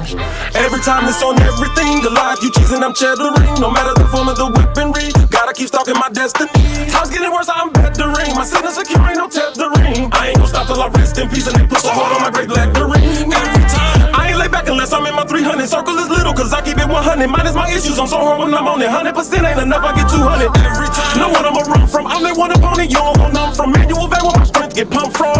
Every time it's on everything, alive, you cheesing, I'm cheddaring. No matter the form of the weaponry, gotta keep stalking my destiny. Time's getting worse, I'm bettering. My sin is secure, ain't no tethering. I ain't gon' stop till I rest in peace and they put a hold on my great lettering. Every time, I ain't lay back unless I'm in my 300. Circle is little, cause I keep it 100. Minus my issues, I'm so hard when I'm on it. 100% ain't enough, I get 200. Every time, know what I'ma run from. I'm that one opponent, you don't know none from. Manual vein where my strength get pumped from.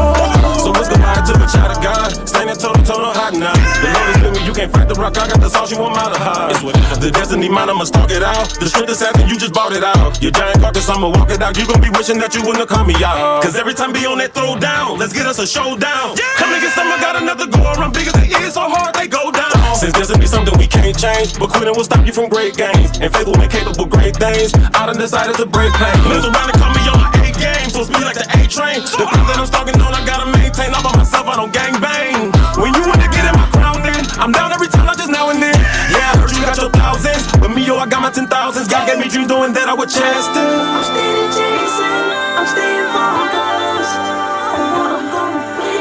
So let's go back to the child of God. Standing toe to toe, no hiding now. The Lord is with me, you can't fight the rock. I got the sauce, you want mile to hide. The destiny mine, I'ma stalk it out. The strength is asking, you just bought it out. Your giant carcass, I'ma walk it out. You gon' be wishing that you wouldn't have called me out. Cause every time be on that throw down, let's get us a showdown. Come and get some, I got another go around. Big as it is, so hard they go down. Since destiny something we can't change, but quitting will stop you from great gains. And faith will make capable great things. I done decided to break pain. Lives around and call me on my A game, so speed like the A train. The thing that I'm stalking on, I gotta maintain. All by myself, I don't gang bang. When you wanna get in my crown, then I'm down every time, not just now and then. Yeah, I heard you got your thousands, but me, yo, I got my 10,000s. God gave me dreams doing that I would chest it. I'm steady chasing, I'm staying focused on what I'm gonna be.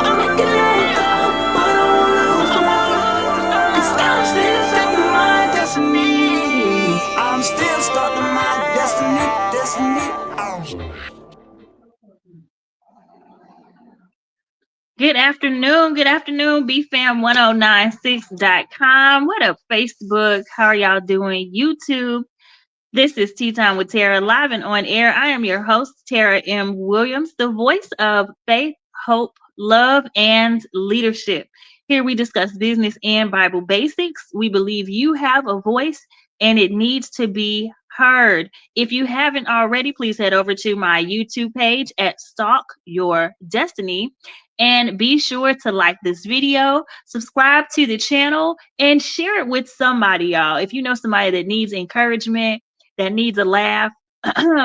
I'm making it up, but I won't lose hope. 'Cause I'm still stuck in my destiny. I'm still stuck in my destiny. Good afternoon, BFAM1096.com. What up, Facebook? How are y'all doing? YouTube. This is Tea Time with Tara, live and on air. I am your host, Tara M. Williams, the voice of faith, hope, love, and leadership. Here we discuss business and Bible basics. We believe you have a voice and it needs to be heard. If you haven't already, please head over to my YouTube page at Stalk Your Destiny. And be sure to like this video, subscribe to the channel, and share it with somebody, y'all. If you know somebody that needs encouragement, that needs a laugh,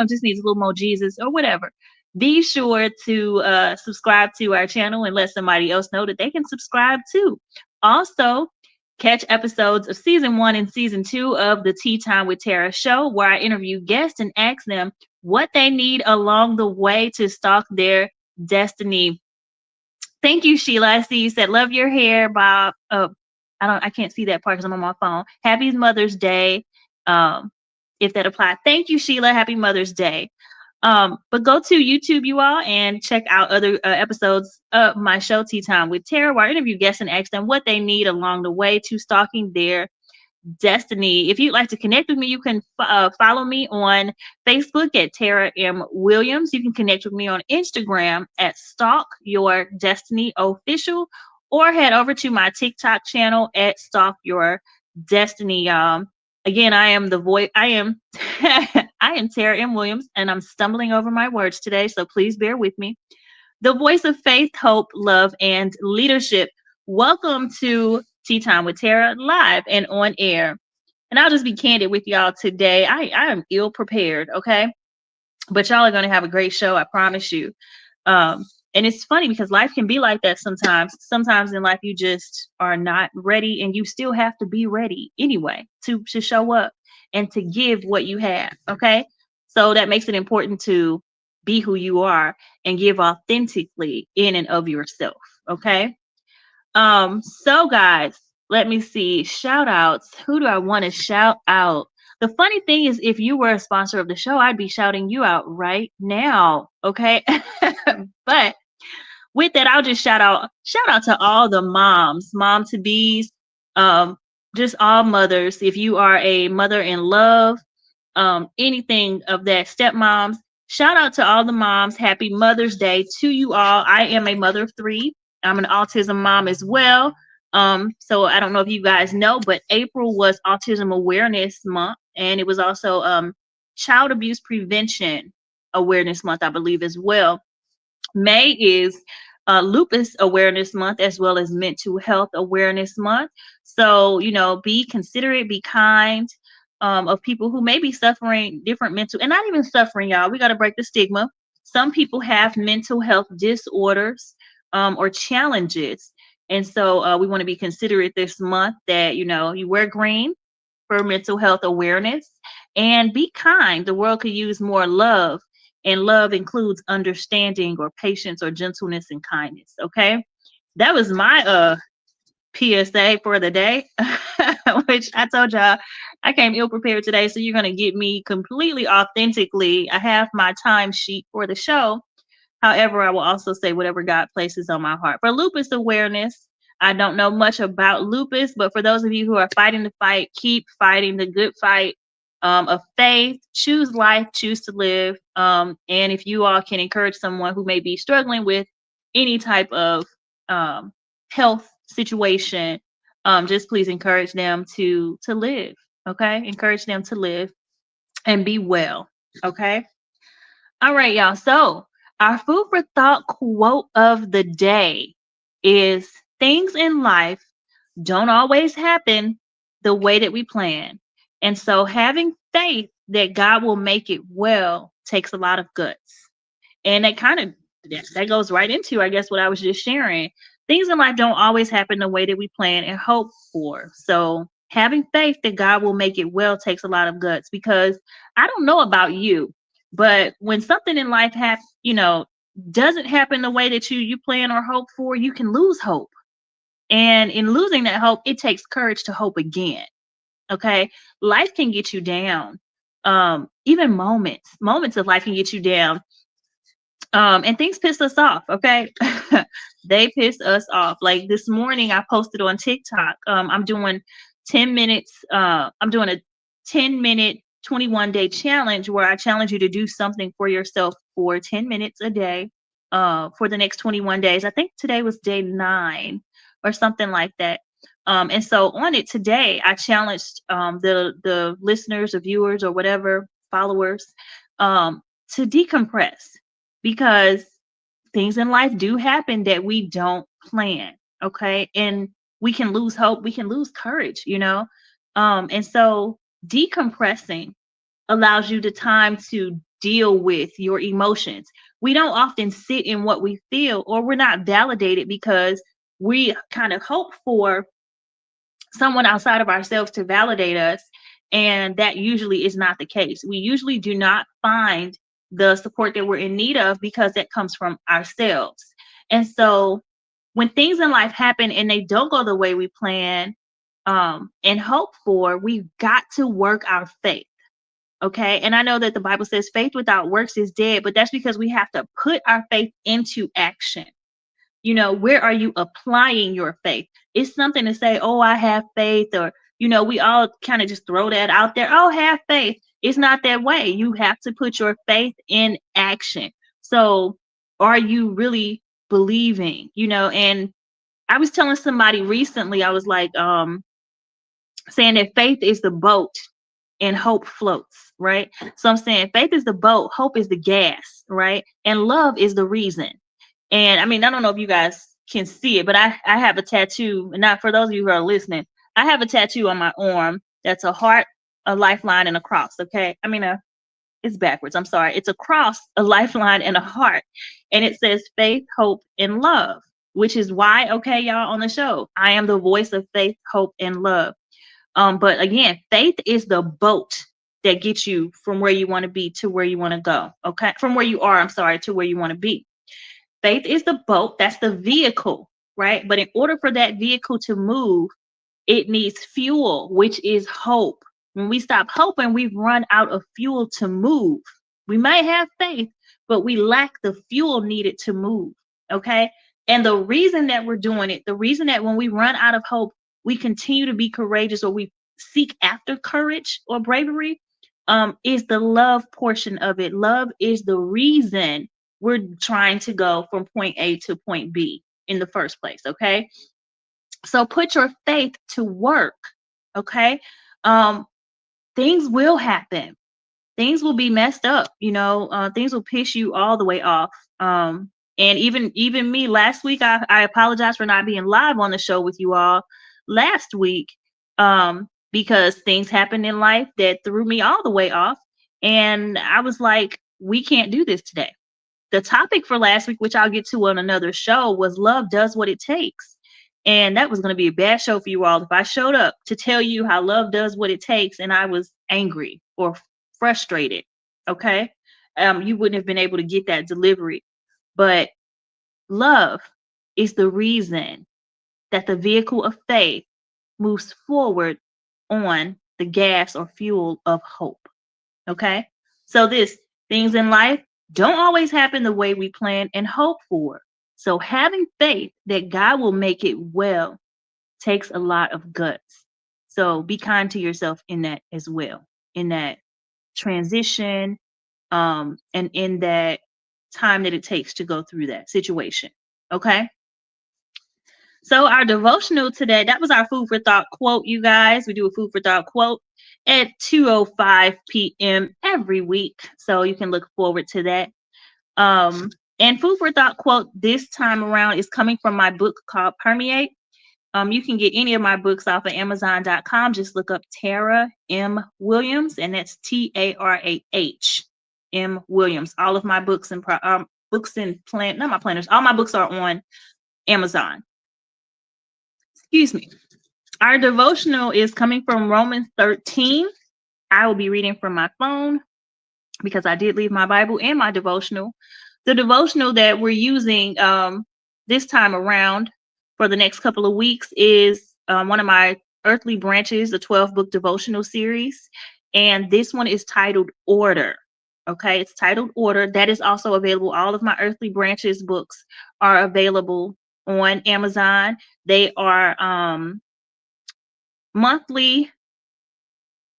just needs a little more Jesus or whatever, be sure to subscribe to our channel and let somebody else know that they can subscribe too. Also, catch episodes of season 1 and season 2 of the Tea Time with Tara show, where I interview guests and ask them what they need along the way to stalk their destiny. Thank you, Sheila. I see you said, love your hair, Bob. I can't see that part because I'm on my phone. Happy Mother's Day. If that applies. Thank you, Sheila. Happy Mother's Day. But go to YouTube, you all, and check out other episodes of my show, Tea Time with Tara, where I interview guests and ask them what they need along the way to stalking their destiny. If you'd like to connect with me, you can follow me on Facebook at Tara M. Williams. You can connect with me on Instagram at Stalk Your Destiny Official, or head over to my TikTok channel at Stalk Your Destiny. Again, I am the voice. I am Tara M. Williams, and I'm stumbling over my words today, so please bear with me. The voice of faith, hope, love, and leadership. Welcome to Tea Time with Tara, live and on air. And I'll just be candid with y'all today. I am ill prepared, okay? But y'all are going to have a great show, I promise you. And it's funny because life can be like that sometimes. Sometimes in life you just are not ready, and you still have to be ready anyway to show up and to give what you have, okay? So that makes it important to be who you are and give authentically in and of yourself, okay? So guys, let me see. Shout outs. Who do I want to shout out? The funny thing is, if you were a sponsor of the show, I'd be shouting you out right now. Okay. But with that, I'll just shout out to all the moms, mom to bees, just all mothers. If you are a mother in love, anything of that, stepmoms, shout out to all the moms. Happy Mother's Day to you all. I am a mother of 3. I'm an autism mom as well. So I don't know if you guys know, but April was Autism Awareness Month, and it was also Child Abuse Prevention Awareness Month, I believe, as well. May is Lupus Awareness Month, as well as Mental Health Awareness Month. So, you know, be considerate, be kind of people who may be suffering different mental, and not even suffering, y'all. We got to break the stigma. Some people have mental health disorders or challenges. And so we want to be considerate this month that, you know, you wear green for mental health awareness, and be kind. The world could use more love, and love includes understanding or patience or gentleness and kindness. Okay. That was my PSA for the day, which I told y'all I came ill prepared today. So you're going to get me completely authentically. I have my timesheet for the show. However, I will also say whatever God places on my heart. For lupus awareness, I don't know much about lupus, but for those of you who are fighting the fight, keep fighting the good fight of faith. Choose life, choose to live. And if you all can encourage someone who may be struggling with any type of um, health situation, just please encourage them to live. Okay, encourage them to live and be well. Okay. All right, y'all. So, our food for thought quote of the day is things in life don't always happen the way that we plan. And so, having faith that God will make it well takes a lot of guts. And that goes right into, I guess, what I was just sharing. Things in life don't always happen the way that we plan and hope for. So having faith that God will make it well takes a lot of guts, because I don't know about you, but when something in life doesn't happen the way that you plan or hope for, you can lose hope. And in losing that hope, it takes courage to hope again. Okay. Life can get you down. Even moments of life can get you down, and things piss us off. Okay. They piss us off. Like this morning I posted on TikTok, I'm doing 10 minutes, I'm doing a 10-minute 21-day challenge where I challenge you to do something for yourself for 10 minutes a day for the next 21 days. I think today was day 9 or something like that. And so on it today, I challenged the listeners or viewers or whatever, followers, to decompress, because things in life do happen that we don't plan. Okay. And we can lose hope, we can lose courage, and so decompressing allows you the time to deal with your emotions. We don't often sit in what we feel, or we're not validated because we kind of hope for someone outside of ourselves to validate us. And that usually is not the case. We usually do not find the support that we're in need of because that comes from ourselves. And so when things in life happen and they don't go the way we plan and hope for, we've got to work our faith. Okay. And I know that the Bible says faith without works is dead, but that's because we have to put our faith into action. Where are you applying your faith? It's something to say, oh, I have faith, or, we all kind of just throw that out there. Oh, have faith. It's not that way. You have to put your faith in action. So are you really believing, and I was telling somebody recently, I was like, saying that faith is the boat and hope floats, right? So I'm saying faith is the boat, hope is the gas, right? And love is the reason. And I mean, I don't know if you guys can see it, but I have a tattoo. And not for those of you who are listening, I have a tattoo on my arm that's a heart, a lifeline, and a cross. Okay. I mean, it's backwards. I'm sorry. It's a cross, a lifeline, and a heart. And it says faith, hope, and love, which is why, okay, y'all, on the show, I am the voice of faith, hope, and love. But again, faith is the boat that gets you from where you want to be to where you want to go. Okay. From where you are, I'm sorry, to where you want to be. Faith is the boat, that's the vehicle, right? But in order for that vehicle to move, it needs fuel, which is hope. When we stop hoping, we've run out of fuel to move. We might have faith, but we lack the fuel needed to move, okay? And the reason that we're doing it, the reason that when we run out of hope, we continue to be courageous, or we seek after courage or bravery, is the love portion of it. Love is the reason we're trying to go from point A to point B in the first place. Okay. So put your faith to work. Okay. Things will happen. Things will be messed up. Things will piss you all the way off. And even me last week, I apologize for not being live on the show with you all last week. Because things happened in life that threw me all the way off. And I was like, we can't do this today. The topic for last week, which I'll get to on another show, was love does what it takes. And that was going to be a bad show for you all if I showed up to tell you how love does what it takes and I was angry or frustrated. Okay. You wouldn't have been able to get that delivery. But love is the reason that the vehicle of faith moves forward on the gas or fuel of hope. Okay? So things in life don't always happen the way we plan and hope for. So having faith that God will make it well takes a lot of guts. So be kind to yourself in that as well, in that transition, and in that time that it takes to go through that situation. Okay. So our devotional today, that was our food for thought quote, you guys. We do a food for thought quote at 2:05 p.m. every week. So you can look forward to that. And food for thought quote this time around is coming from my book called Permeate. You can get any of my books off of Amazon.com. Just look up Tarah M. Williams, and that's TARAH M. Williams. All of my books and not my planners. All my books are on Amazon. Excuse me. Our devotional is coming from Romans 13. I will be reading from my phone because I did leave my Bible and my devotional. The devotional that we're using this time around for the next couple of weeks is one of my Earthly Branches, the 12-book devotional series. And this one is titled Order. Okay, it's titled Order. That is also available. All of my Earthly Branches books are available on Amazon. They are monthly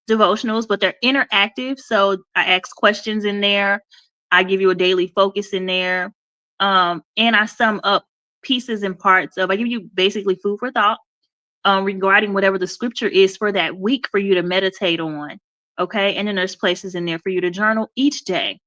devotionals, but they're interactive. So I ask questions in there. I give you a daily focus in there. And I sum up pieces and parts I give you basically food for thought regarding whatever the scripture is for that week for you to meditate on. Okay. And then there's places in there for you to journal each day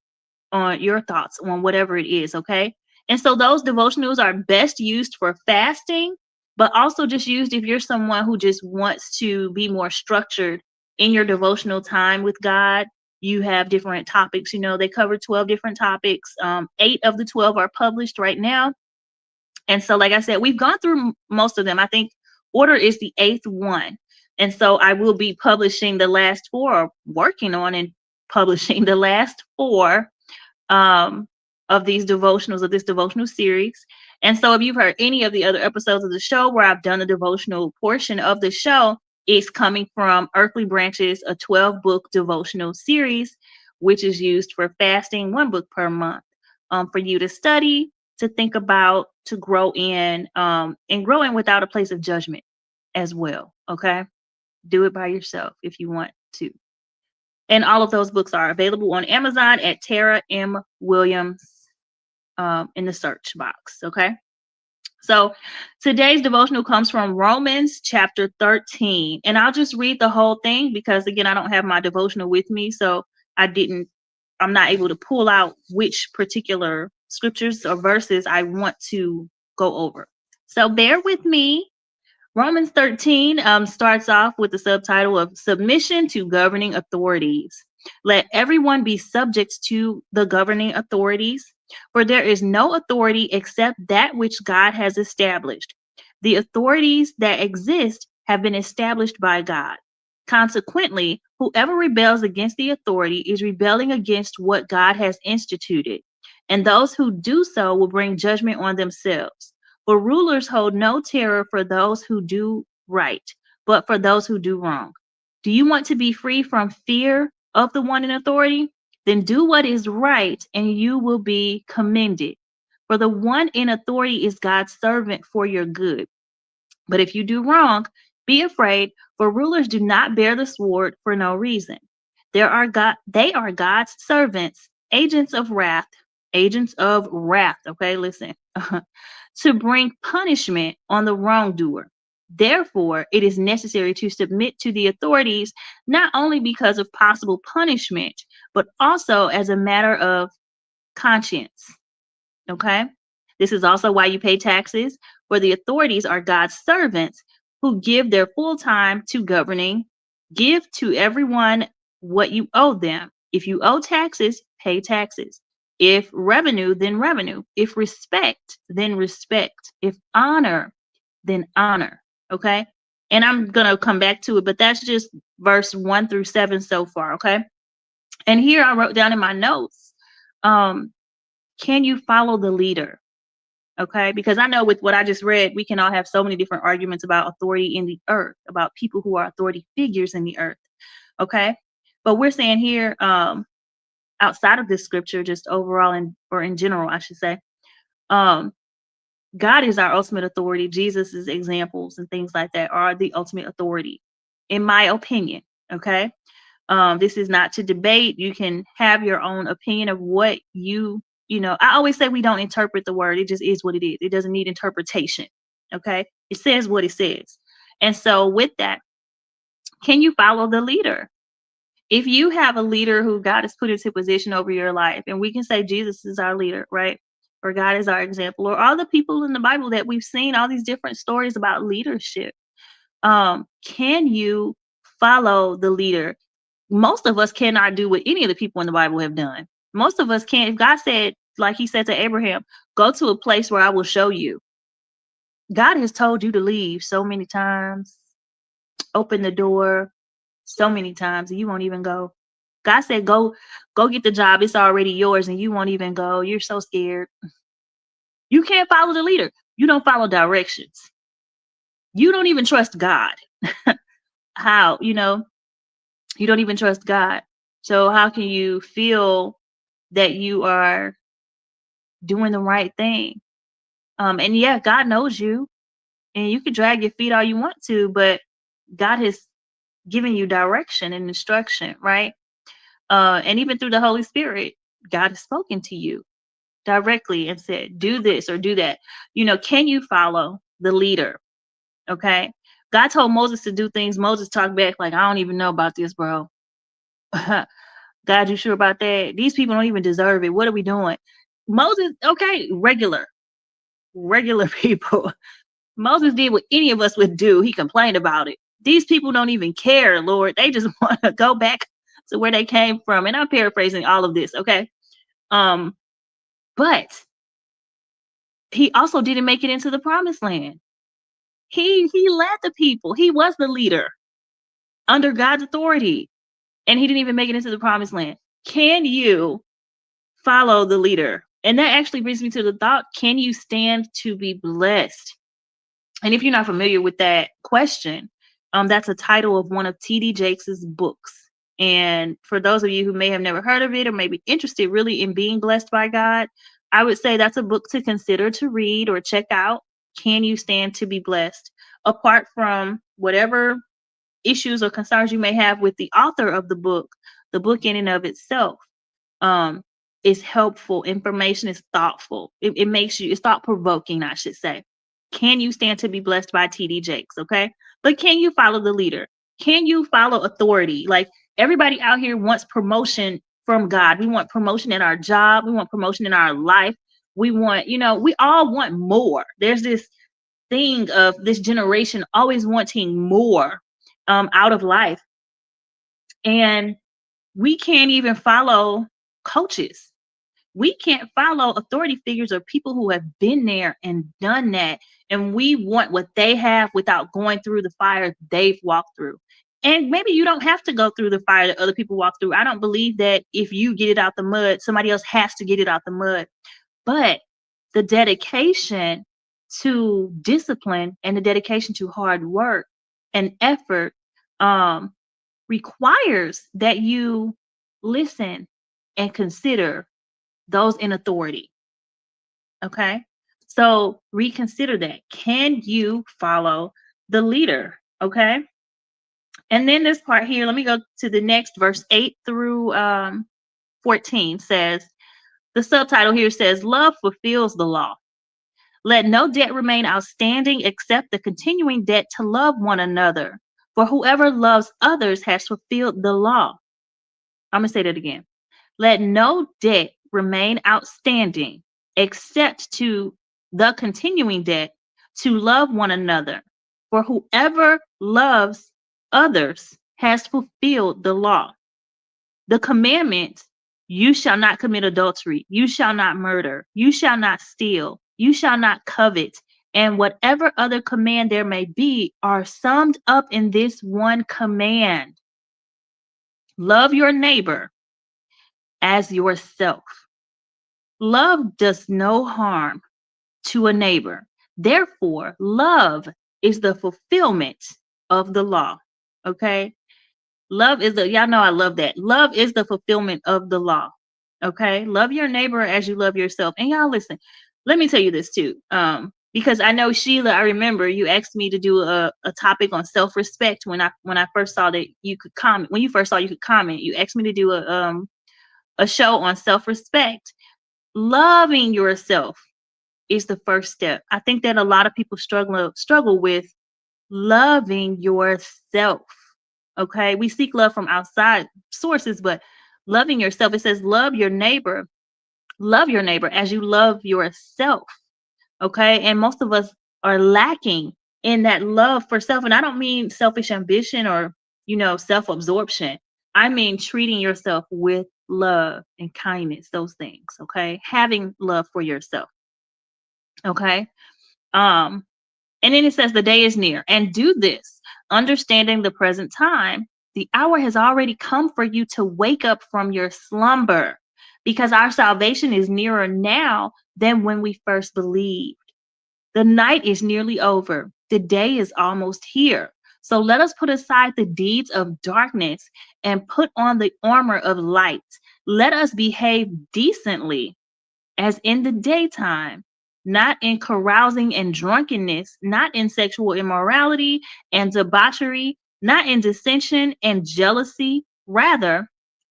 on your thoughts on whatever it is. Okay. And so those devotionals are best used for fasting, but also just used if you're someone who just wants to be more structured in your devotional time with God. You have different topics, they cover 12 different topics. 8 of the 12 are published right now. And so, like I said, we've gone through most of them. I think Order is the 8th one. And so I will be publishing the last 4, or working on and publishing the last 4 of these devotionals, of this devotional series. And so if you've heard any of the other episodes of the show where I've done the devotional portion of the show, it's coming from Earthly Branches, a 12-book devotional series, which is used for fasting, 1 book per month, for you to study, to think about, to grow in, and grow in without a place of judgment as well. Okay. Do it by yourself if you want to. And all of those books are available on Amazon at Tarah M. Williams in the search box. Okay. So today's devotional comes from Romans chapter 13. And I'll just read the whole thing because, again, I don't have my devotional with me. So I'm not able to pull out which particular scriptures or verses I want to go over. So bear with me. Romans 13 starts off with the subtitle of Submission to Governing Authorities. Let everyone be subject to the governing authorities, for there is no authority except that which God has established. The authorities that exist have been established by God. Consequently, whoever rebels against the authority is rebelling against what God has instituted, and those who do so will bring judgment on themselves. For rulers hold no terror for those who do right, but for those who do wrong. Do you want to be free from fear of the one in authority? Then do what is right, and you will be commended. For the one in authority is God's servant for your good. But if you do wrong, be afraid, for rulers do not bear the sword for no reason. They are God's servants, agents of wrath. Okay, listen. To bring punishment on the wrongdoer. Therefore, it is necessary to submit to the authorities, not only because of possible punishment, but also as a matter of conscience. Okay? This is also why you pay taxes, for the authorities are God's servants who give their full time to governing. Give to everyone what you owe them. If you owe taxes, pay taxes. If revenue, then revenue. If respect, then respect. If honor, then honor. Okay? And I'm going to come back to it, but that's just verse 1 through 7 so far. Okay? And here I wrote down in my notes, can you follow the leader? Okay, because I know with what I just read, we can all have so many different arguments about authority in the earth, about people who are authority figures in the earth. Okay, but we're saying here, outside of this scripture, just overall or in general, I should say, um, God is our ultimate authority. Jesus's examples and things like that are the ultimate authority, in my opinion. Okay, this is not to debate. You can have your own opinion of what I always say we don't interpret the word. It just is what it is. It doesn't need interpretation. Okay. It says what it says. And so with that, can you follow the leader? If you have a leader who God has put into position over your life, and we can say Jesus is our leader, right? Or God is our example, or all the people in the Bible that we've seen, all these different stories about leadership. Can you follow the leader? Most of us cannot do what any of the people in the Bible have done. Most of us can't. If God said, like he said to Abraham, go to a place where I will show you. God has told you to leave so many times, open the door so many times, and you won't even go. God said, go get the job. It's already yours, and you won't even go. You're so scared. You can't follow the leader. You don't follow directions. You don't even trust God. How? You don't even trust God. So how can you feel that you are doing the right thing? And yeah, God knows you, and you can drag your feet all you want to, but God has given you direction and instruction, right? And even through the Holy Spirit, God has spoken to you directly and said, do this or do that. Can you follow the leader? Okay. God told Moses to do things. Moses talked back like, I don't even know about this, bro. God, you sure about that? These people don't even deserve it. What are we doing? Moses, okay, regular people. Moses did what any of us would do. He complained about it. These people don't even care, Lord. They just want to go back to where they came from. And I'm paraphrasing all of this, okay? But he also didn't make it into the promised land. He led the people. He was the leader under God's authority. And he didn't even make it into the promised land. Can you follow the leader? And that actually brings me to the thought, can you stand to be blessed? And if you're not familiar with that question, that's a title of one of T.D. Jakes' books. And for those of you who may have never heard of it or may be interested really in being blessed by God, I would say that's a book to consider to read or check out. Can you stand to be blessed? Apart from whatever issues or concerns you may have with the author of the book in and of itself is helpful. Information is thoughtful. It makes you, it's thought-provoking, I should say. Can you stand to be blessed by T.D. Jakes? Okay. But can you follow the leader? Can you follow authority? Like everybody out here wants promotion from God. We want promotion in our job. We want promotion in our life. We want, we all want more. There's this thing of this generation always wanting more out of life. And we can't even follow coaches. We can't follow authority figures or people who have been there and done that. And we want what they have without going through the fire they've walked through. And maybe you don't have to go through the fire that other people walk through. I don't believe that if you get it out the mud, somebody else has to get it out the mud. But the dedication to discipline and the dedication to hard work and effort requires that you listen and consider those in authority. Okay. So reconsider that. Can you follow the leader? Okay. And then this part here, let me go to the next verse 8 through 14 says, the subtitle here says, love fulfills the law. Let no debt remain outstanding except the continuing debt to love one another. For whoever loves others has fulfilled the law. I'm going to say that again. Let no debt remain outstanding except to the continuing debt to love one another. For whoever loves others has fulfilled the law. The commandment, you shall not commit adultery, you shall not murder, you shall not steal, you shall not covet, and whatever other command there may be are summed up in this one command. Love your neighbor as yourself. Love does no harm to a neighbor. Therefore, love is the fulfillment of the law. Okay? Love is the, y'all know I love that. Love is the fulfillment of the law. Okay? Love your neighbor as you love yourself. And y'all listen, let me tell you this too. Because I know Sheila, I remember you asked me to do a topic on self-respect when I first saw that you could comment. When you first saw you could comment, you asked me to do a show on self-respect. Loving yourself is the first step. I think that a lot of people struggle with loving yourself. Okay? We seek love from outside sources, but loving yourself, it says love your neighbor as you love yourself. Okay? And most of us are lacking in that love for self. And I don't mean selfish ambition or, self-absorption. I mean treating yourself with love and kindness, those things. Okay? Having love for yourself. Okay? And then it says the day is near, and do this, understanding the present time. The hour has already come for you to wake up from your slumber, because our salvation is nearer now than when we first believed. The night is nearly over. The day is almost here. So let us put aside the deeds of darkness and put on the armor of light. Let us behave decently as in the daytime, not in carousing and drunkenness, not in sexual immorality and debauchery, not in dissension and jealousy. Rather,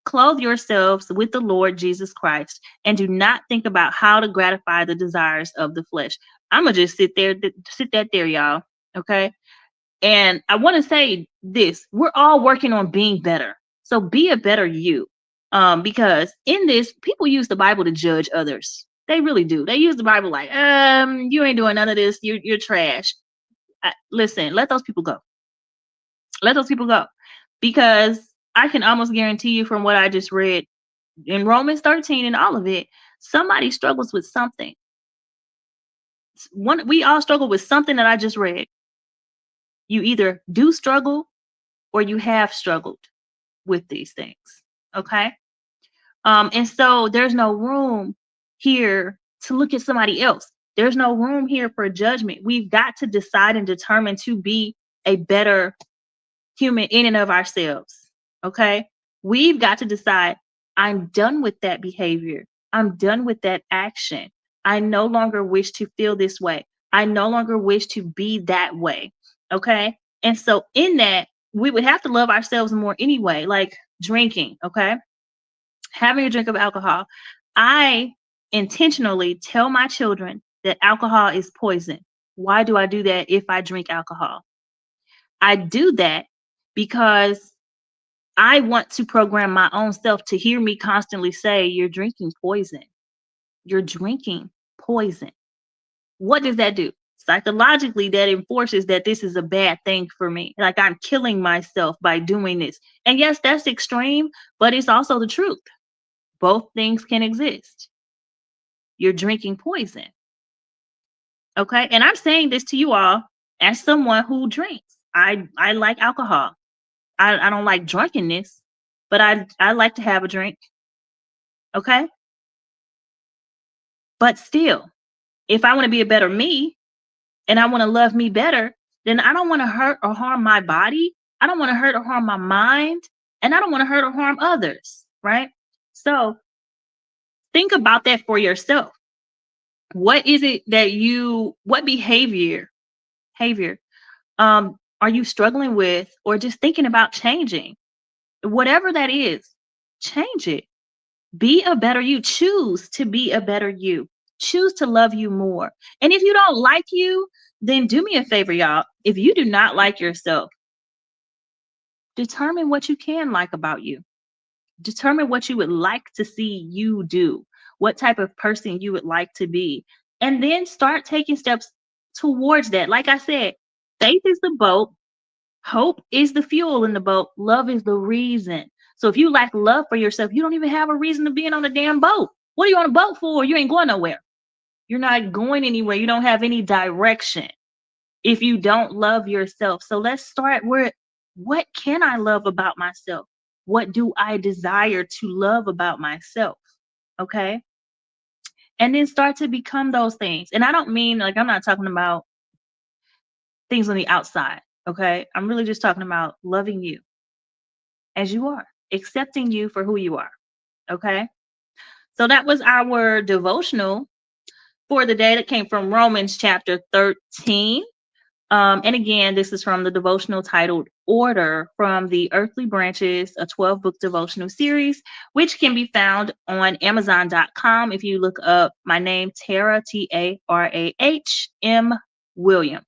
clothe yourselves with the Lord Jesus Christ, and do not think about how to gratify the desires of the flesh. I'm gonna just sit that there, y'all. Okay. And I want to say this: we're all working on being better. So be a better you. Because in this, people use the Bible to judge others. They really do. They use the Bible like, you ain't doing none of this. You're trash. Listen, let those people go. Let those people go. Because I can almost guarantee you from what I just read in Romans 13 and all of it, somebody struggles with something. We all struggle with something that I just read. You either do struggle or you have struggled with these things. Okay? And so there's no room here to look at somebody else. There's no room here for judgment. We've got to decide and determine to be a better human in and of ourselves. Okay? We've got to decide, I'm done with that behavior. I'm done with that action. I no longer wish to feel this way. I no longer wish to be that way. Okay? And so in that, we would have to love ourselves more anyway, like drinking. Okay? Having a drink of alcohol. I intentionally tell my children that alcohol is poison. Why do I do that if I drink alcohol? I do that because I want to program my own self to hear me constantly say, you're drinking poison. You're drinking poison. What does that do? Psychologically, that enforces that this is a bad thing for me. Like I'm killing myself by doing this. And yes, that's extreme, but it's also the truth. Both things can exist. You're drinking poison. Okay? And I'm saying this to you all as someone who drinks. I like alcohol. I don't like drunkenness, but I like to have a drink. Okay? But still, if I want to be a better me and I want to love me better, then I don't want to hurt or harm my body. I don't want to hurt or harm my mind. And I don't want to hurt or harm others. Right? So think about that for yourself. What is it that what behavior are you struggling with or just thinking about changing? Whatever that is, change it. Be a better you. Choose to be a better you. Choose to love you more. And if you don't like you, then do me a favor, y'all. If you do not like yourself, determine what you can like about you. Determine what you would like to see you do, what type of person you would like to be, and then start taking steps towards that. Like I said, faith is the boat, hope is the fuel in the boat, love is the reason. So if you lack love for yourself, you don't even have a reason to be on a damn boat. What are you on a boat for? You ain't going nowhere. You're not going anywhere. You don't have any direction if you don't love yourself. So let's start with, what can I love about myself? What do I desire to love about myself? Okay. and then start to become those things. And I don't mean, like, I'm not talking about things on the outside, okay? I'm really just talking about loving you as you are, accepting you for who you are, okay? So that was our devotional for the day that came from Romans chapter 13. And again, this is from the devotional titled Order from the Earthly Branches, a 12-book devotional series, which can be found on Amazon.com if you look up my name, Tarah, Tarahm Williams.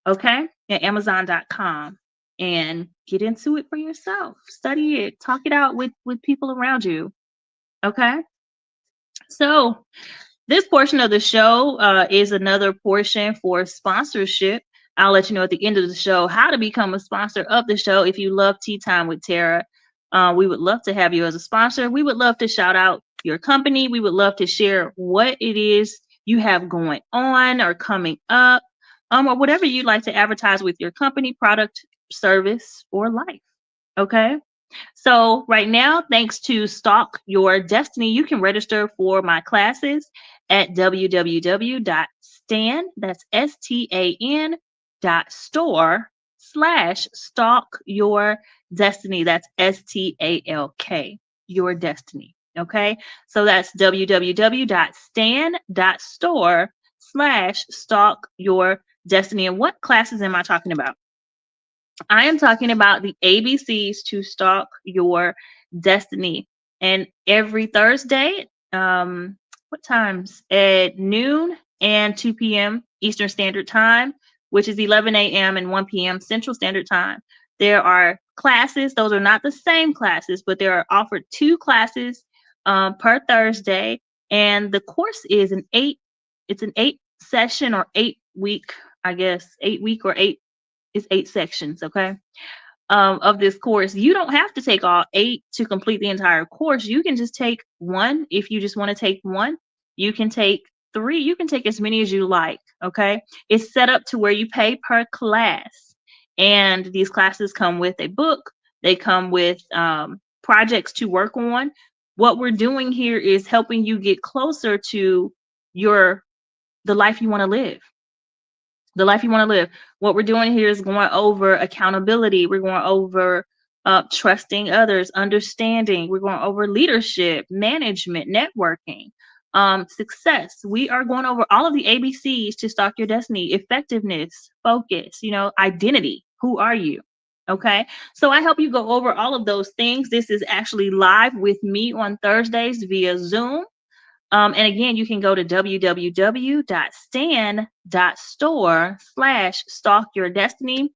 Okay? At Amazon.com. And get into it for yourself. Study it. Talk it out with people around you. Okay? So, this portion of the show is another portion for sponsorship. I'll let you know at the end of the show how to become a sponsor of the show. If you love Tea Time with Tara, we would love to have you as a sponsor. We would love to shout out your company. We would love to share what it is you have going on or coming up, or whatever you'd like to advertise with your company, product, service, or life. Okay? So right now, thanks to Stalk Your Destiny, you can register for my classes at www.stan, that's STAN.store/stalk your destiny. That's STALK, your destiny. Okay. So that's www.stan.store/stalk your destiny. And what classes am I talking about? I am talking about the ABCs to stalk your destiny. And every Thursday, what times? At noon and 2 p.m. Eastern Standard Time, which is 11 a.m. and 1 p.m. Central Standard Time. There are classes. Those are not the same classes, but there are offered 2 classes per Thursday. And the course is it's an 8-session or 8-week, I guess, 8-week or 8 is 8 sections, okay, of this course. You don't have to take all 8 to complete the entire course. You can just take 1 if you just want to take 1. You can take 3. You can take as many as you like, okay? It's set up to where you pay per class. And these classes come with a book. They come with projects to work on. What we're doing here is helping you get closer to the life you want to live. The life you want to live. What we're doing here is going over accountability. We're going over trusting others, understanding. We're going over leadership, management, networking, success. We are going over all of the ABCs to stalk your destiny: effectiveness, focus, identity. Who are you? Okay. So I help you go over all of those things. This is actually live with me on Thursdays via Zoom. And again, you can go to www.stan.store/stalk your destiny.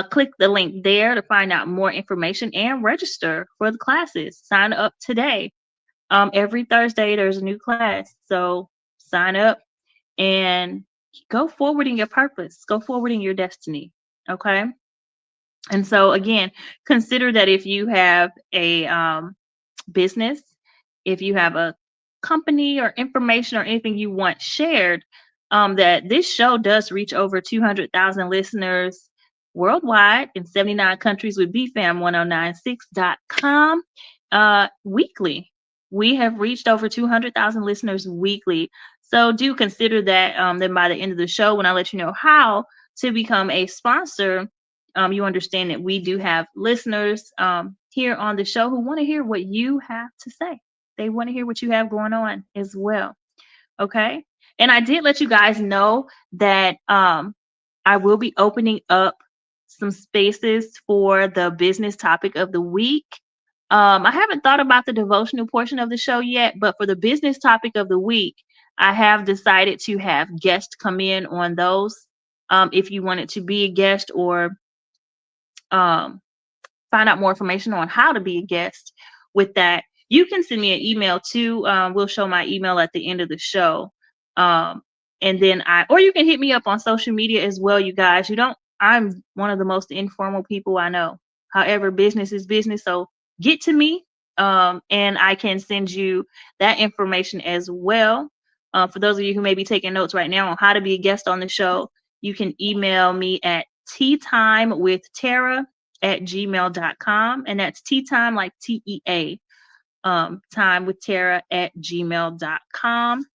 Click the link there to find out more information and register for the classes. Sign up today. Every Thursday, there's a new class. So sign up and go forward in your purpose. Go forward in your destiny. Okay. And so again, consider that if you have a business, if you have a company or information or anything you want shared, that this show does reach over 200,000 listeners worldwide in 79 countries with BFAM1096.com weekly. We have reached over 200,000 listeners weekly. So do consider that then by the end of the show, when I let you know how to become a sponsor, you understand that we do have listeners here on the show who want to hear what you have to say. They want to hear what you have going on as well. Okay. And I did let you guys know that I will be opening up some spaces for the business topic of the week. I haven't thought about the devotional portion of the show yet, but for the business topic of the week, I have decided to have guests come in on those. If you wanted to be a guest or find out more information on how to be a guest with that, you can send me an email too. We'll show my email at the end of the show. And then or you can hit me up on social media as well, you guys. I'm one of the most informal people I know. However, business is business. So get to me, and I can send you that information as well. For those of you who may be taking notes right now on how to be a guest on the show, you can email me at teatimewithtara@gmail.com. And that's tea time like TEA, time with Tara at gmail.com.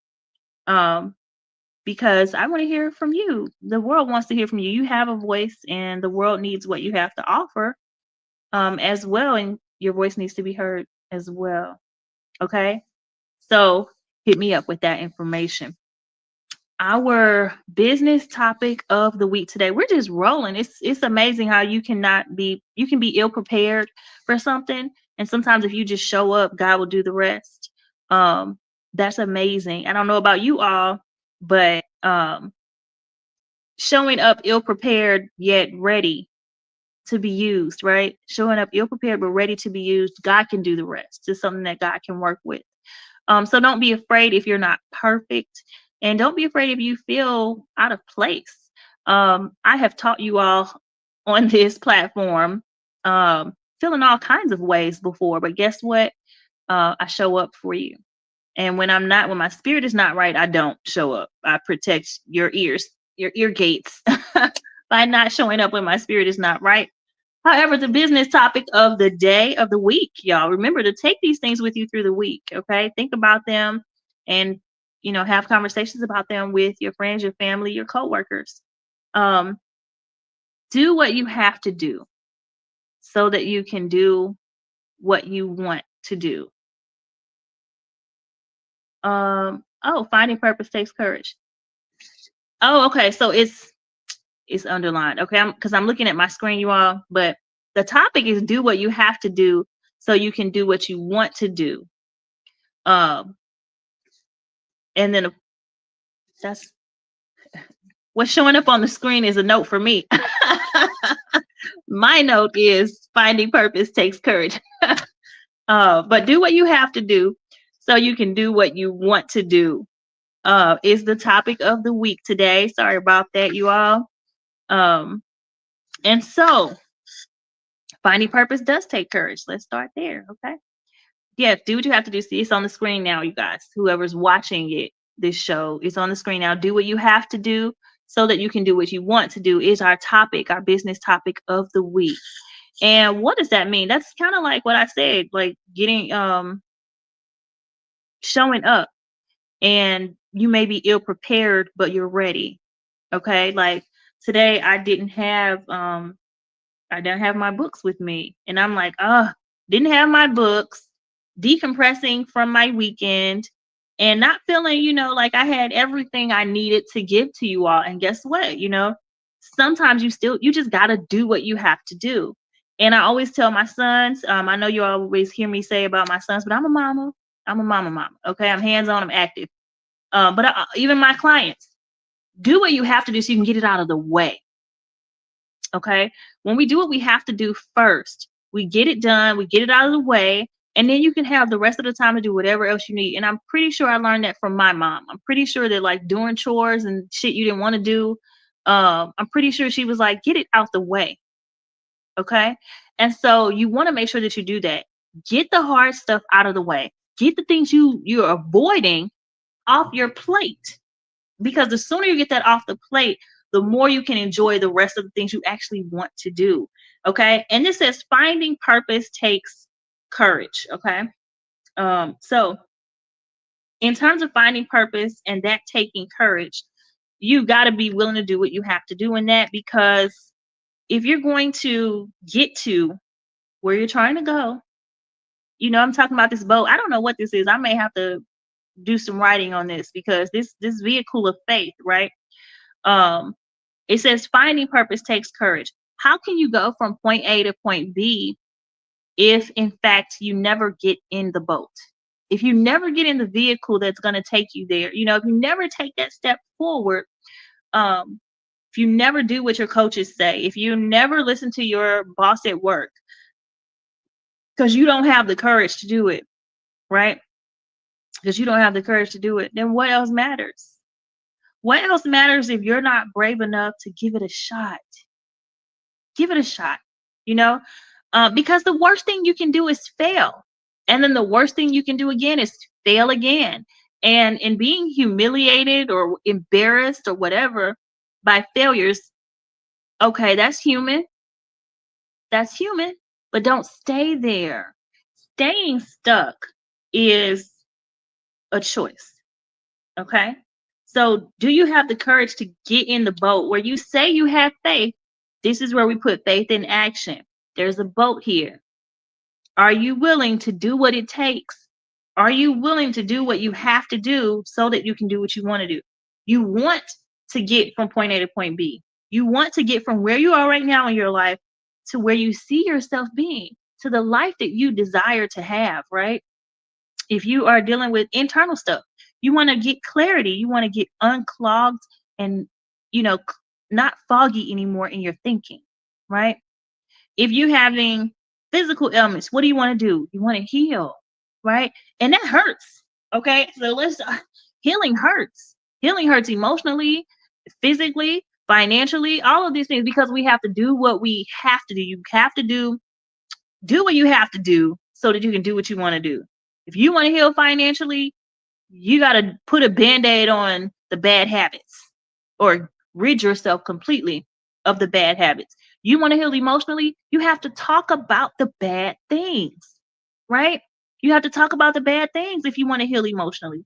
Because I want to hear from you. The world wants to hear from you. You have a voice, and the world needs what you have to offer as well, and your voice needs to be heard as well. Okay, so hit me up with that information. Our business topic of the week today, we're just rolling. It's amazing how you can be ill prepared for something, and sometimes if you just show up, God will do the rest. That's amazing. I don't know about you all, but showing up ill prepared yet ready to be used, right? Showing up ill prepared but ready to be used, God can do the rest. It's something that God can work with. So don't be afraid if you're not perfect, and don't be afraid if you feel out of place. I have taught you all on this platform, feeling all kinds of ways before, but guess what? I show up for you. And when my spirit is not right, I don't show up. I protect your ears, your ear gates by not showing up when my spirit is not right. However, the business topic of the day of the week, y'all, remember to take these things with you through the week. Okay. Think about them and, have conversations about them with your friends, your family, your coworkers. Do what you have to do so that you can do what you want to do. Finding purpose takes courage. Oh, okay. So it's underlined. Okay, because I'm looking at my screen, you all. But the topic is do what you have to do so you can do what you want to do. And then that's what's showing up on the screen is a note for me. My note is finding purpose takes courage. But do what you have to do so you can do what you want to do. Is the topic of the week today. Sorry about that, you all. And so finding purpose does take courage. Let's start there. Okay. Yes, do what you have to do. See, it's on the screen now, you guys. Whoever's watching this show, it's on the screen now. Do what you have to do so that you can do what you want to do is our topic, our business topic of the week. And what does that mean? That's kind of like what I said, like getting showing up, and you may be ill prepared, but you're ready. Okay. Like today I didn't have my books with me, and I'm like, didn't have my books, decompressing from my weekend, and not feeling, like I had everything I needed to give to you all. And guess what? Sometimes you just got to do what you have to do. And I always tell my sons, I know you always hear me say about my sons, but I'm a mama. I'm a mama. Okay. I'm hands-on, I'm active. But even my clients, do what you have to do so you can get it out of the way. Okay. When we do what we have to do first, we get it done, we get it out of the way, and then you can have the rest of the time to do whatever else you need. And I'm pretty sure I learned that from my mom. I'm pretty sure that like doing chores and shit you didn't want to do, I'm pretty sure she was like, get it out the way. Okay. And so you want to make sure that you do that. Get the hard stuff out of the way. Get the things you're avoiding off your plate. Because the sooner you get that off the plate, the more you can enjoy the rest of the things you actually want to do. Okay. And this says finding purpose takes courage. Okay. So in terms of finding purpose and that taking courage, you got to be willing to do what you have to do in that, because if you're going to get to where you're trying to go, I'm talking about this boat. I don't know what this is. I may have to do some writing on this, because this vehicle of faith, right? It says finding purpose takes courage. How can you go from point A to point B if in fact you never get in the boat? If you never get in the vehicle that's going to take you there, if you never take that step forward, if you never do what your coaches say, if you never listen to your boss at work because you don't have the courage to do it, right? Because you don't have the courage to do it, then what else matters? What else matters if you're not brave enough to give it a shot? Give it a shot, because the worst thing you can do is fail. And then the worst thing you can do again is fail again. And in being humiliated or embarrassed or whatever by failures, okay, that's human. That's human. But don't stay there. Staying stuck is a choice. Okay? So do you have the courage to get in the boat where you say you have faith? This is where we put faith in action. There's a boat here. Are you willing to do what it takes? Are you willing to do what you have to do so that you can do what you want to do? You want to get from point A to point B. You want to get from where you are right now in your life to where you see yourself being, to the life that you desire to have, right? If you are dealing with internal stuff, you want to get clarity, you want to get unclogged and, not foggy anymore in your thinking, right? If you're having physical ailments, what do you want to do? You want to heal, right? And that hurts. Okay. So healing hurts. Healing hurts emotionally, physically, financially, all of these things, because we have to do what we have to do. You have to do what you have to do so that you can do what you want to do. If you want to heal financially, you got to put a band-aid on the bad habits or rid yourself completely of the bad habits. You want to heal emotionally, you have to talk about the bad things, right? You have to talk about the bad things if you want to heal emotionally.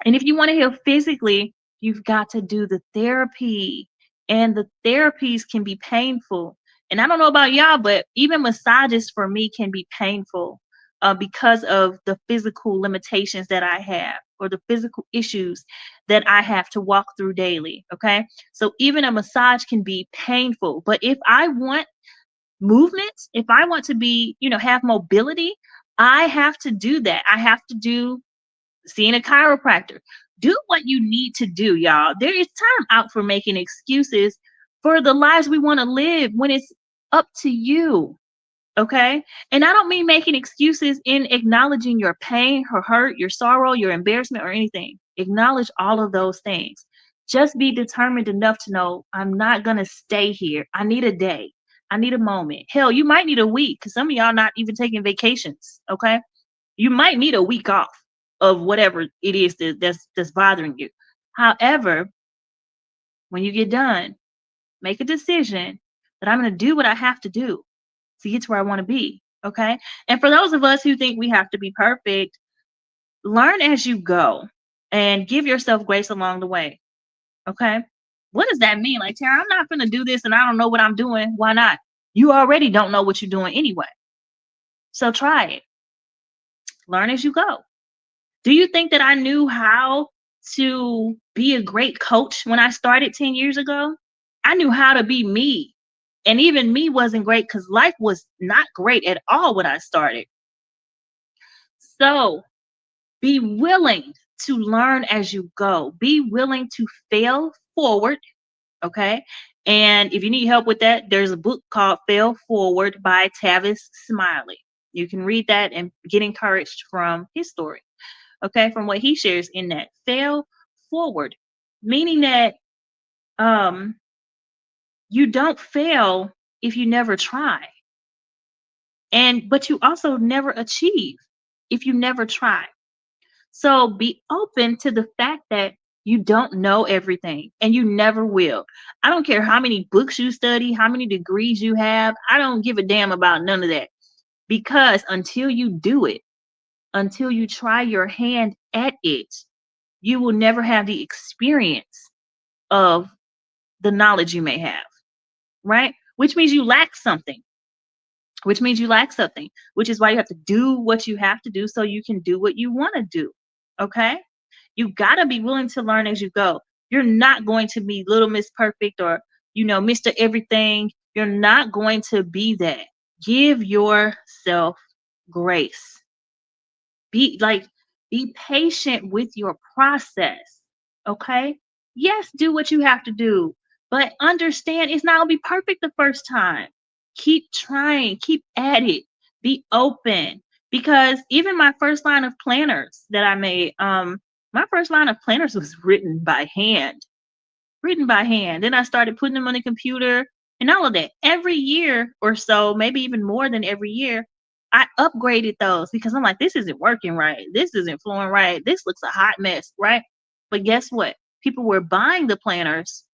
And if you want to heal physically, you've got to do the therapy. And the therapies can be painful. And I don't know about y'all, but even massages for me can be painful because of the physical limitations that I have or the physical issues that I have to walk through daily. Okay. So even a massage can be painful. But if I want movement, if I want to be, have mobility, I have to do that. I have to do seeing a chiropractor. Do what you need to do, y'all. There is time out for making excuses for the lives we want to live when it's up to you. Okay. And I don't mean making excuses in acknowledging your pain, or hurt, your sorrow, your embarrassment, or anything. Acknowledge all of those things. Just be determined enough to know I'm not going to stay here. I need a day. I need a moment. Hell, you might need a week because some of y'all not even taking vacations. Okay. You might need a week off of whatever it is that's bothering you. However, when you get done, make a decision that I'm going to do what I have to do to get to where I want to be. Okay. And for those of us who think we have to be perfect, learn as you go and give yourself grace along the way. Okay. What does that mean? Like, Tara, I'm not going to do this and I don't know what I'm doing. Why not? You already don't know what you're doing anyway. So try it. Learn as you go. Do you think that I knew how to be a great coach when I started 10 years ago? I knew how to be me. And even me wasn't great because life was not great at all when I started. So be willing to learn as you go. Be willing to fail forward. Okay. And if you need help with that, there's a book called Fail Forward by Tavis Smiley. You can read that and get encouraged from his story. Okay, from what he shares in that. Fail forward, meaning that you don't fail if you never try. But you also never achieve if you never try. So be open to the fact that you don't know everything and you never will. I don't care how many books you study, how many degrees you have. I don't give a damn about none of that. Because until you do it, until you try your hand at it, you will never have the experience of the knowledge you may have, right? Which means you lack something, which is why you have to do what you have to do so you can do what you want to do. Okay. You got to be willing to learn as you go. You're not going to be Little Miss Perfect or, Mr. Everything. You're not going to be that. Give yourself grace. Be patient with your process. Okay. Yes, do what you have to do, but understand it's not gonna be perfect the first time. Keep trying, keep at it, be open. Because even my first line of planners that I made, my first line of planners was written by hand. Then I started putting them on the computer and all of that. Every year or so, maybe even more than every year, I upgraded those because I'm like, this isn't working right. This isn't flowing right. This looks a hot mess, right? But guess what? People were buying the planners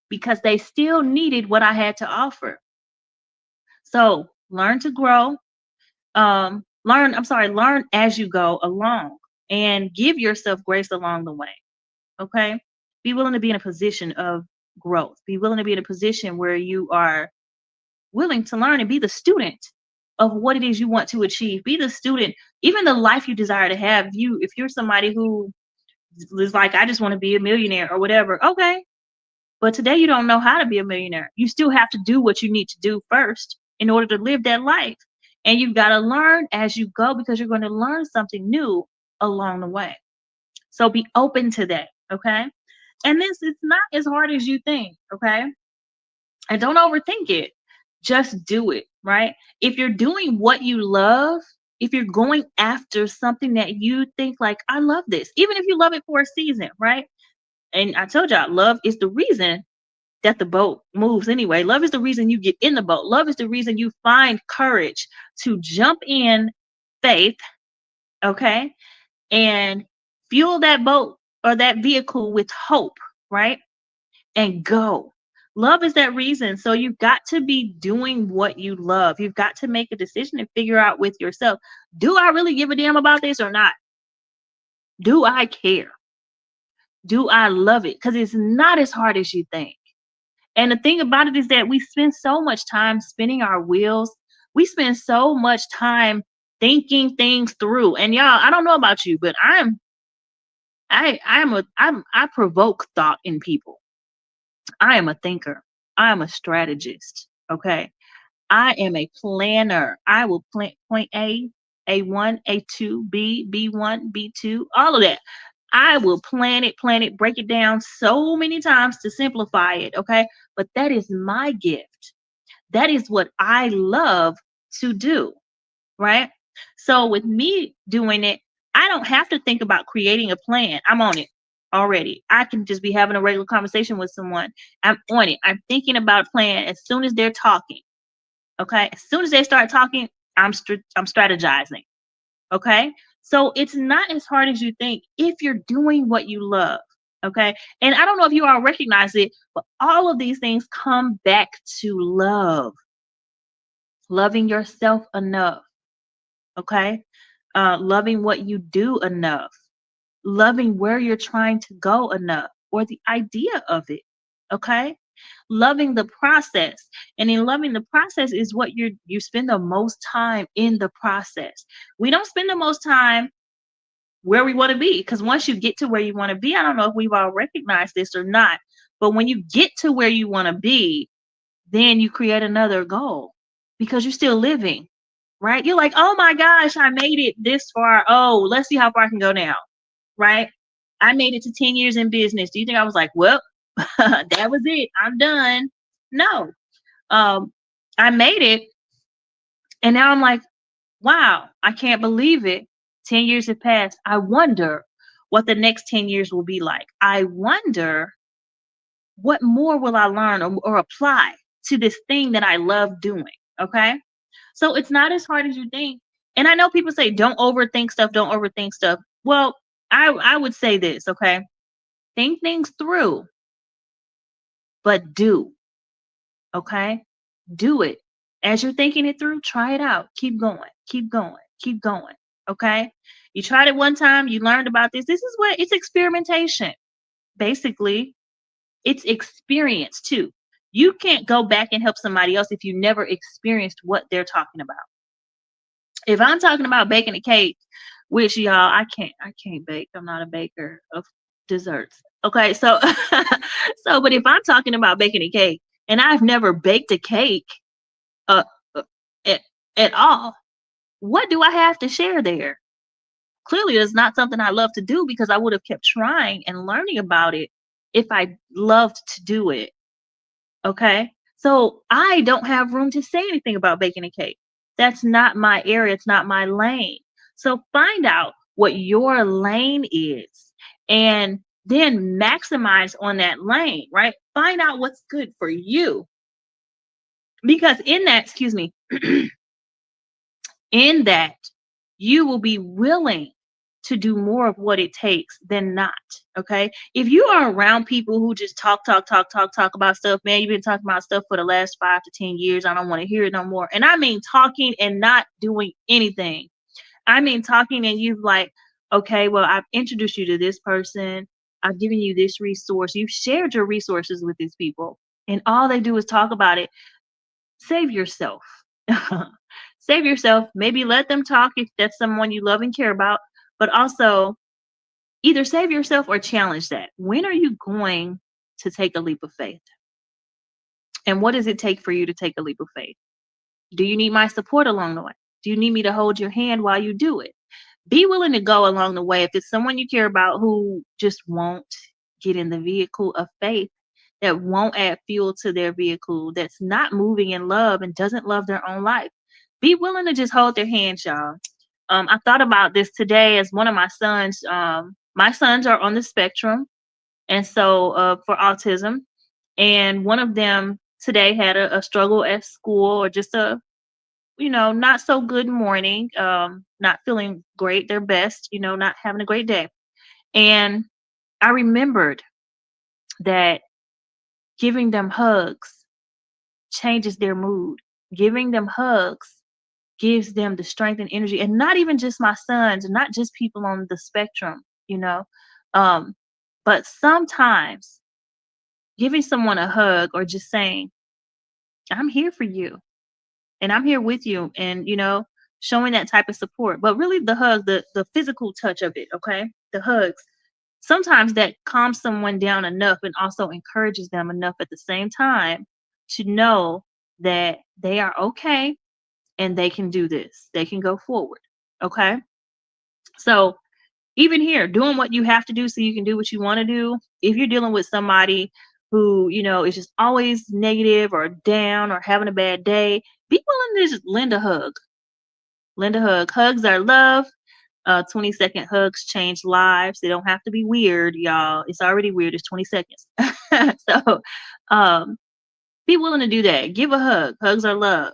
because they still needed what I had to offer. So learn to grow. Learn as you go along and give yourself grace along the way. Okay. Be willing to be in a position of growth. Be willing to be in a position where you are willing to learn and be the student of what it is you want to achieve. Be the student, even the life you desire to have. If you're somebody who is like, I just want to be a millionaire or whatever, okay. But today you don't know how to be a millionaire. You still have to do what you need to do first in order to live that life. And you've got to learn as you go because you're going to learn something new along the way. So be open to that, okay? And this is not as hard as you think, okay? And don't overthink it. Just do it, right? If you're doing what you love, if you're going after something that you think like, I love this, even if you love it for a season, right? And I told y'all, love is the reason that the boat moves anyway. Love is the reason you get in the boat. Love is the reason you find courage to jump in faith, okay? And fuel that boat or that vehicle with hope, right? And go. Love is that reason. So you've got to be doing what you love. You've got to make a decision and figure out with yourself, do I really give a damn about this or not? Do I care? Do I love it? Because it's not as hard as you think. And the thing about it is that we spend so much time spinning our wheels. We spend so much time thinking things through. And y'all, I don't know about you, but I provoke thought in people. I am a thinker. I am a strategist. Okay. I am a planner. I will plan point A, A1, A2, B, B1, B2, all of that. I will plan it, break it down so many times to simplify it. Okay. But that is my gift. That is what I love to do. Right. So with me doing it, I don't have to think about creating a plan. I'm on it already. I can just be having a regular conversation with someone. I'm on it. I'm thinking about a plan as soon as they're talking. Okay. As soon as they start talking, I'm strategizing. Okay. So it's not as hard as you think if you're doing what you love. Okay. And I don't know if you all recognize it, but all of these things come back to love, loving yourself enough. Okay. Loving what you do enough, loving where you're trying to go enough, or the idea of it. Okay. Loving the process. And in loving the process is what you spend the most time in the process. We don't spend the most time where we want to be, because once you get to where you want to be, I don't know if we've all recognized this or not, but when you get to where you want to be, then you create another goal because you're still living, right? You're like, oh my gosh, I made it this far. Oh, let's see how far I can go now, right? I made it to 10 years in business. Do you think I was like, well, that was it, I'm done? No. I made it, and now I'm like, wow, I can't believe it. 10 years have passed. I wonder what the next 10 years will be like. I wonder what more will I learn or apply to this thing that I love doing. Okay. So it's not as hard as you think. And I know people say, don't overthink stuff, don't overthink stuff. Well, I would say this, okay? Think things through, but do. Okay. Do it. As you're thinking it through, try it out. Keep going, keep going, keep going. Okay. You tried it one time, you learned about this. This is what it's experimentation. Basically, it's experience too. You can't go back and help somebody else if you never experienced what they're talking about. If I'm talking about baking a cake, which y'all, I can't bake. I'm not a baker of desserts. Okay, so but if I'm talking about baking a cake and I've never baked a cake uh, uh, at, at all, what do I have to share there? Clearly, it's not something I love to do because I would have kept trying and learning about it if I loved to do it. Okay. So I don't have room to say anything about baking a cake. That's not my area. It's not my lane. So find out what your lane is and then maximize on that lane, right? Find out what's good for you. Because in that, excuse me, in that, you will be willing to do more of what it takes than not. Okay. If you are around people who just talk about stuff, man, you've been talking about stuff for the last 5 to 10 years. I don't want to hear it no more. And I mean talking and not doing anything. I mean talking and you've like, okay, well, I've introduced you to this person. I've given you this resource. You've shared your resources with these people, and all they do is talk about it. Save yourself. Save yourself. Maybe let them talk if that's someone you love and care about, but also either save yourself or challenge that. When are you going to take a leap of faith? And what does it take for you to take a leap of faith? Do you need my support along the way? Do you need me to hold your hand while you do it? Be willing to go along the way. If it's someone you care about who just won't get in the vehicle of faith, that won't add fuel to their vehicle, that's not moving in love and doesn't love their own life, be willing to just hold their hand, y'all. I thought about this today as one of my sons. My sons are on the spectrum, and so for autism, and one of them today had a struggle at school, or just a not so good morning, not feeling great, their best, not having a great day. And I remembered that giving them hugs changes their mood. Giving them hugs gives them the strength and energy. And not even just my sons, not just people on the spectrum, um, but sometimes giving someone a hug or just saying, I'm here for you and I'm here with you, and showing that type of support. But really the hug, the physical touch of it, okay? The hugs. Sometimes that calms someone down enough and also encourages them enough at the same time to know that they are okay and they can do this. They can go forward. Okay? So even here, doing what you have to do so you can do what you want to do. If you're dealing with somebody who, is just always negative or down or having a bad day, be willing to just lend a hug. Lend a hug. Hugs are love. 20-second hugs change lives. They don't have to be weird, y'all. It's already weird. It's 20 seconds. So um, be willing to do that. Give a hug. Hugs are love.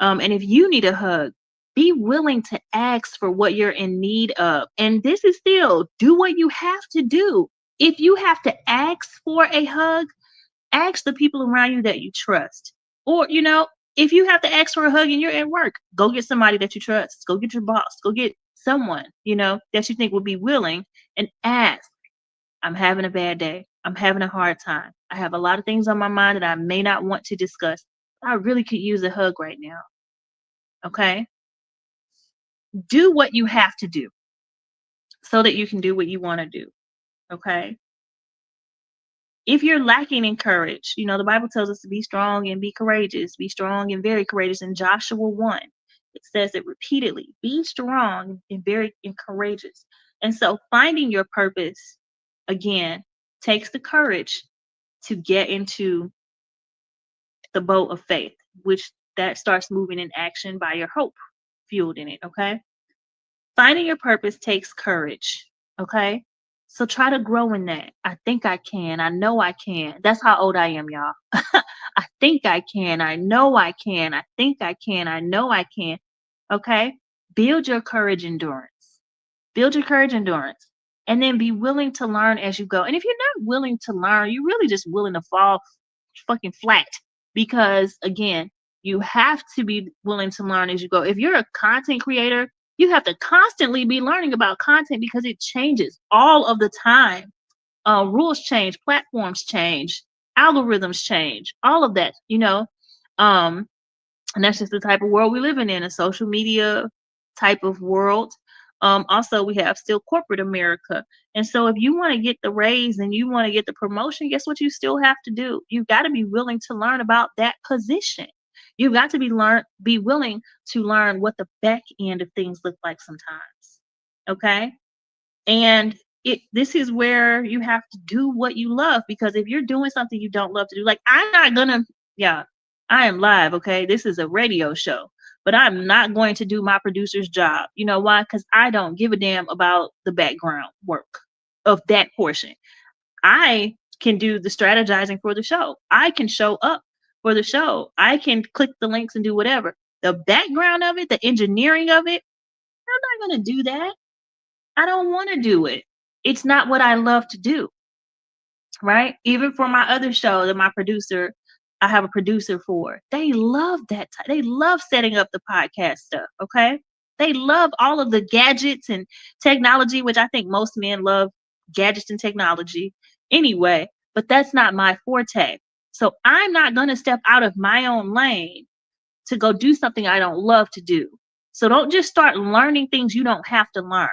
And if you need a hug, be willing to ask for what you're in need of. And this is still, do what you have to do. If you have to ask for a hug, ask the people around you that you trust. Or, if you have to ask for a hug and you're at work, go get somebody that you trust. Go get your boss. Go get someone, that you think would be willing, and ask, I'm having a bad day. I'm having a hard time. I have a lot of things on my mind that I may not want to discuss. I really could use a hug right now. Okay? Do what you have to do so that you can do what you want to do. Okay? If you're lacking in courage, the Bible tells us to be strong and be courageous. Be strong and very courageous. In Joshua 1, it says it repeatedly. Be strong and very courageous. And so finding your purpose, again, takes the courage to get into the boat of faith, which that starts moving in action by your hope fueled in it. Okay? Finding your purpose takes courage. Okay? So try to grow in that. I think I can. I know I can. That's how old I am, y'all. I think I can. I know I can. I think I can. I know I can. Okay? Build your courage endurance. Build your courage endurance. And then be willing to learn as you go. And if you're not willing to learn, you're really just willing to fall fucking flat. Because again, you have to be willing to learn as you go. If you're a content creator, you have to constantly be learning about content because it changes all of the time. Rules change, platforms change, algorithms change, all of that, and that's just the type of world we live in, a social media type of world. Also, we have still corporate America. And so if you want to get the raise and you want to get the promotion, guess what you still have to do? You've got to be willing to learn about that position. You've got to be willing to learn what the back end of things look like sometimes. Okay? And this is where you have to do what you love, because if you're doing something you don't love to do, like I am live, okay? This is a radio show, but I'm not going to do my producer's job. You know why? Because I don't give a damn about the background work of that portion. I can do the strategizing for the show. I can show up for the show. I can click the links and do whatever. The background of it, the engineering of it, I'm not going to do that. I don't want to do it. It's not what I love to do, right? Even for my other show that I have a producer for, they love that. They love setting up the podcast stuff, okay? They love all of the gadgets and technology, which I think most men love gadgets and technology anyway, but that's not my forte. So I'm not going to step out of my own lane to go do something I don't love to do. So don't just start learning things you don't have to learn.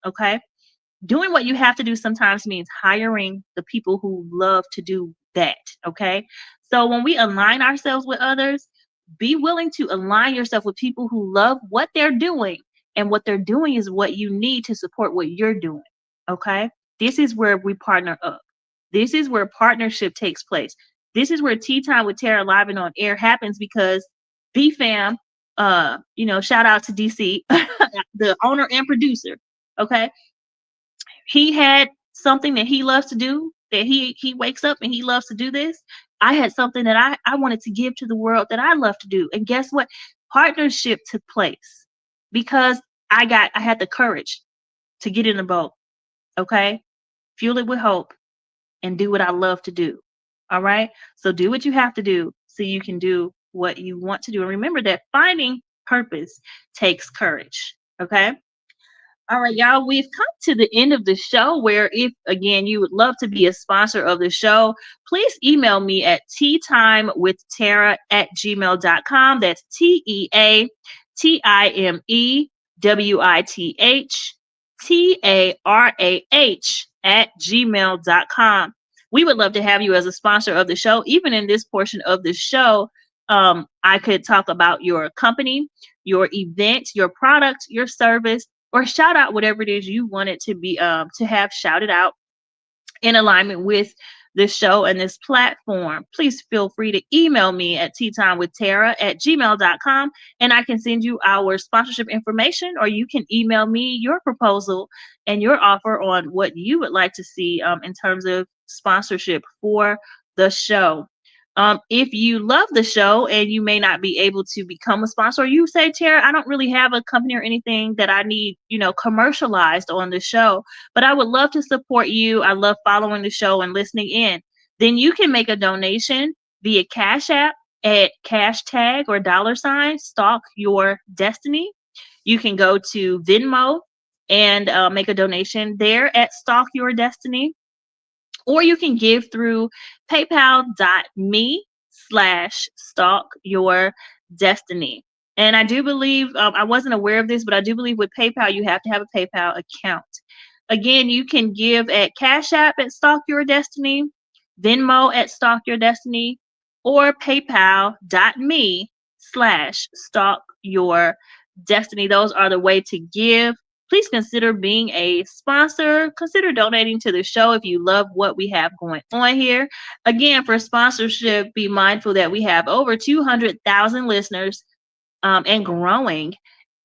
Okay. Doing what you have to do sometimes means hiring the people who love to do that. Okay. So when we align ourselves with others, be willing to align yourself with people who love what they're doing. And what they're doing is what you need to support what you're doing. Okay. This is where we partner up. This is where partnership takes place. This is where Tea Time with Tara Live and on Air happens because BFAM, shout out to DC, the owner and producer. Okay. He had something that he loves to do, that he wakes up and he loves to do this. I had something that I wanted to give to the world that I love to do. And guess what? Partnership took place because I had the courage to get in the boat. Okay. Fuel it with hope and do what I love to do. All right. So do what you have to do so you can do what you want to do. And remember that finding purpose takes courage. Okay. All right, y'all, we've come to the end of the show where if, again, you would love to be a sponsor of the show, please email me at teatimewithtara@gmail.com. That's TEATIMEWITHTARAH@gmail.com. We would love to have you as a sponsor of the show. Even in this portion of the show, I could talk about your company, your event, your product, your service, or shout out whatever it is you want it to be to have shouted out in alignment with this show and this platform. Please feel free to email me at teatimewithtara@gmail.com and I can send you our sponsorship information, or you can email me your proposal and your offer on what you would like to see in terms of sponsorship for the show. If you love the show and you may not be able to become a sponsor, or you say, Tara, I don't really have a company or anything that I need, commercialized on the show, but I would love to support you. I love following the show and listening in. Then you can make a donation via Cash App at # or $ stalk your destiny. You can go to Venmo and make a donation there at stalk your destiny. Or you can give through paypal.me/stalk your destiny. And I do believe, I wasn't aware of this, but I do believe with PayPal, you have to have a PayPal account. Again, you can give at Cash App at Stalk Your Destiny, Venmo at Stalk Your Destiny, or paypal.me/stalk your destiny. Those are the way to give. Please consider being a sponsor. Consider donating to the show if you love what we have going on here. Again, for sponsorship, be mindful that we have over 200,000 listeners and growing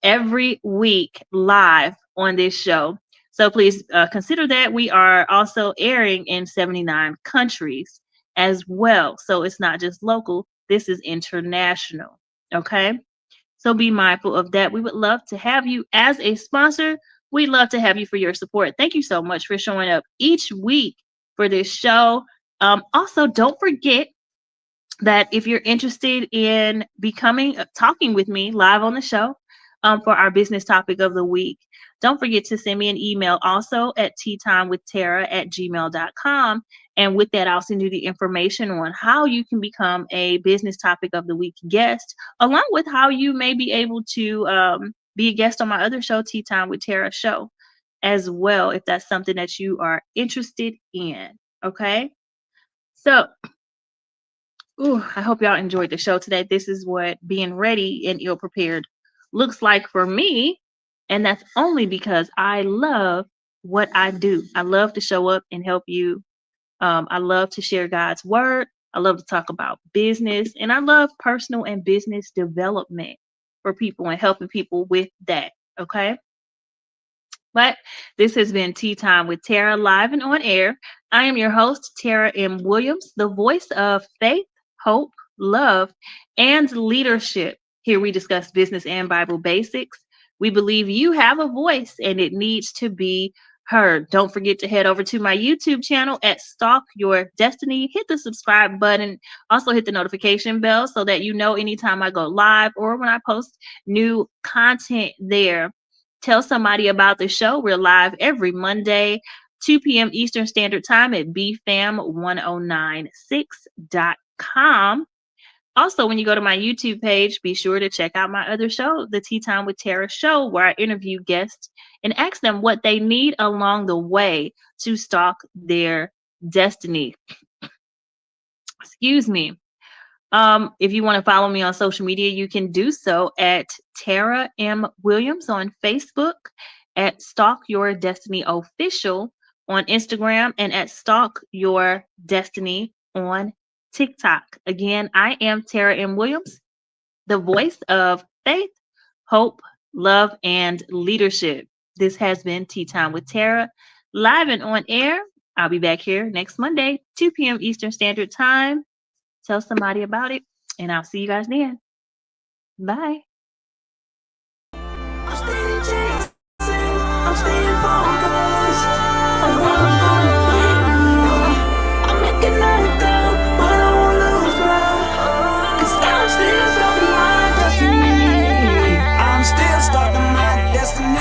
every week live on this show. So please consider that. We are also airing in 79 countries as well. So it's not just local. This is international. Okay. So be mindful of that. We would love to have you as a sponsor. We'd love to have you for your support. Thank you so much for showing up each week for this show. Also, don't forget that if you're interested in talking with me live on the show for our business topic of the week, don't forget to send me an email also at teatimewithtara@gmail.com. And with that, I'll send you the information on how you can become a business topic of the week guest, along with how you may be able to be a guest on my other show, Tea Time with Tara show, as well, if that's something that you are interested in. Okay. So, I hope y'all enjoyed the show today. This is what being ready and ill prepared looks like for me. And that's only because I love what I do. I love to show up and help you. I love to share God's word. I love to talk about business, and I love personal and business development for people and helping people with that. Okay. But this has been Tea Time with Tara live and on air. I am your host, Tara M. Williams, the voice of faith, hope, love, and leadership. Here we discuss business and Bible basics. We believe you have a voice and it needs to be heard. Don't forget to head over to my YouTube channel at Stalk Your Destiny. Hit the subscribe button. Also hit the notification bell so that you know anytime I go live or when I post new content there. Tell somebody about the show. We're live every Monday 2 p.m. Eastern Standard Time at BFAM1096.com. Also, when you go to my YouTube page, be sure to check out my other show, the Tea Time with Tara show, where I interview guests and ask them what they need along the way to stalk their destiny. Excuse me. If you want to follow me on social media, you can do so at Tara M. Williams on Facebook, at Stalk Your Destiny Official on Instagram, and at Stalk Your Destiny on TikTok. Again, I am Tara M. Williams, the voice of faith, hope, love, and leadership. This has been Tea Time with Tara, live and on air. I'll be back here next Monday, 2 p.m. Eastern Standard Time. Tell somebody about it, and I'll see you guys then. Bye. I'm staying chasing, I'm staying focused on what I'm gonna be. I'm making that down, but I won't lose ground, 'cause I'm still stuck in my destiny. I'm still stuck in my destiny.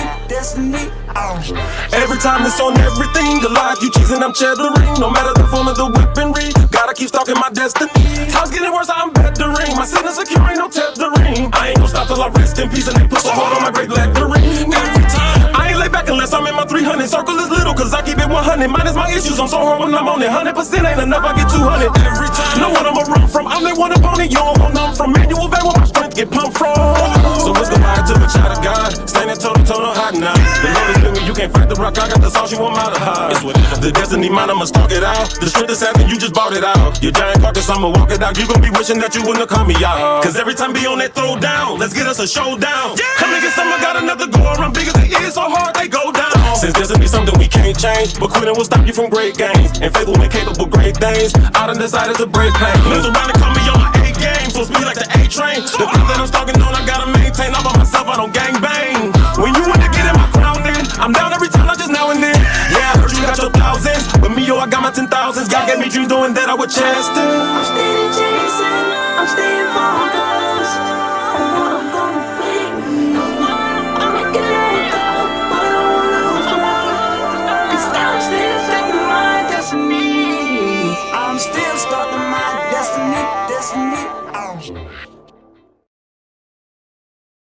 Every time it's on everything, the life you choosing, I'm cheddering. No matter the form of the weaponry, gotta keep stalking my destiny. Time's getting worse, I'm bettering. My sin is secure, ain't no tethering. I ain't gon' stop till I rest in peace and they put the heart on my great lettering. Every time, I ain't lay back unless I'm in my 300. Circle is little, cause I keep it 100. Minus my issues, I'm so hard when I'm on it. 100% ain't enough, I get 200. Every time, know what I'ma run from. I'm that one opponent, you don't want none from. Manual van where my strength get pumped from. So what's the lie to a child of God? Standing toe to toe, no hiding now. The Lord is with me, you can't fight the rock. I got the sauce, you want my to hide. It's whatever. The destiny mine, I'ma stalk it out. The strength assassin, you just bought it out. Your giant carcass, I'ma walk it out. You gon' be wishing that you wouldn't have called me out. Cause every time be on that throw down, let's get us a showdown. Come and get some, I got another go around. Big as it is, so hard they go down. Since destiny something we can't change, but quitting will stop you from great gains. And faith will make capable great things. I done decided to break pain. Mess around and call me on my A game. So speed like the A train. The path that I'm stalking on, I gotta maintain. All by myself, I don't gang bang. When you want to get in my crown, then I'm down every time, not just now and then. Yeah, I heard you got your thousands, but me, yo, I got my 10,000s. God gave me dreams doing that, I would chase them. I'm staying chasing, I'm staying